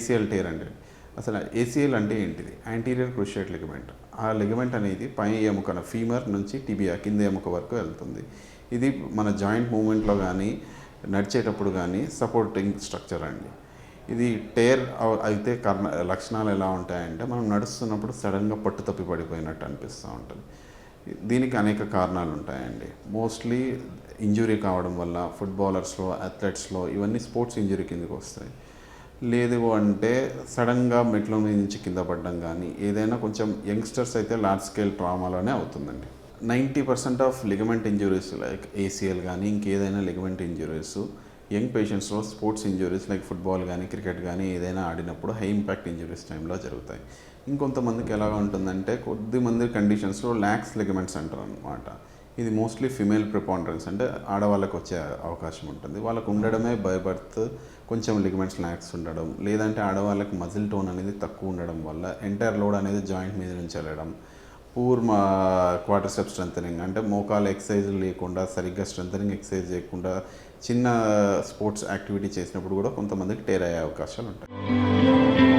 ACL tear అంటే అసలు ACL అంటే ఏంటిది? Anterior cruciate ligament. ఆ లిగమెంట్ అనేది పై ఎముకన ఫీమర్ నుంచి టిబియా కింద ఎముక వరకు వెళ్తుంది. ఇది మన జాయింట్ మూమెంట్లో కానీ నడిచేటప్పుడు కానీ సపోర్టింగ్ స్ట్రక్చర్ అండి. ఇది టేర్ అయితే లక్షణాలు ఎలా ఉంటాయంటే మనం నడుస్తున్నప్పుడు సడన్గా పట్టు తప్పి పడిపోయినట్టు అనిపిస్తూ ఉంటుంది. దీనికి అనేక కారణాలు ఉంటాయండి. మోస్ట్లీ ఇంజురీ కావడం వల్ల ఫుట్బాలర్స్లో, అథ్లెట్స్లో ఇవన్నీ స్పోర్ట్స్ ఇంజురీ కిందకి వస్తాయి. లేదు అంటే సడన్గా మెట్ల మీద నుంచి కింద పడడం కానీ ఏదైనా కొంచెం యంగ్స్టర్స్ అయితే లార్జ్ స్కేల్ ట్రామాలోనే అవుతుందండి. 90% of ligament injuries like ACL కానీ ఇంకేదైనా లిగమెంట్ ఇంజురీస్ యంగ్ పేషెంట్స్లో స్పోర్ట్స్ ఇంజురీస్ లైక్ ఫుట్బాల్ కానీ క్రికెట్ కానీ ఏదైనా ఆడినప్పుడు హై ఇంపాక్ట్ ఇంజురీస్ టైంలో జరుగుతాయి. ఇంకొంతమందికి ఎలాగ ఉంటుందంటే కొద్దిమంది కండిషన్స్లో ల్యాక్స్ లిగమెంట్స్ అంటారు అనమాట. ఇది మోస్ట్లీ ఫిమేల్ ప్రిపాండరెన్స్ అంటే ఆడవాళ్ళకి వచ్చే అవకాశం ఉంటుంది. వాళ్ళకు ఉండడమే బై బర్త్ కొంచెం లిగమెంట్స్ ల్యాక్స్ ఉండడం, లేదంటే ఆడవాళ్ళకి మజిల్ టోన్ అనేది తక్కువ ఉండడం వల్ల ఎంటైర్ లోడ్ అనేది జాయింట్ మీద నుంచి వెళ్ళడం, పూర్ క్వాడ్రిసెప్స్ స్ట్రెంథనింగ్ అంటే మోకాలు ఎక్సర్సైజ్ లేకుండా సరిగ్గా స్ట్రెంథనింగ్ ఎక్సర్సైజ్ చేయకుండా చిన్న స్పోర్ట్స్ యాక్టివిటీ చేసినప్పుడు కూడా కొంతమందికి టేర్ అయ్యే అవకాశాలు ఉంటాయి.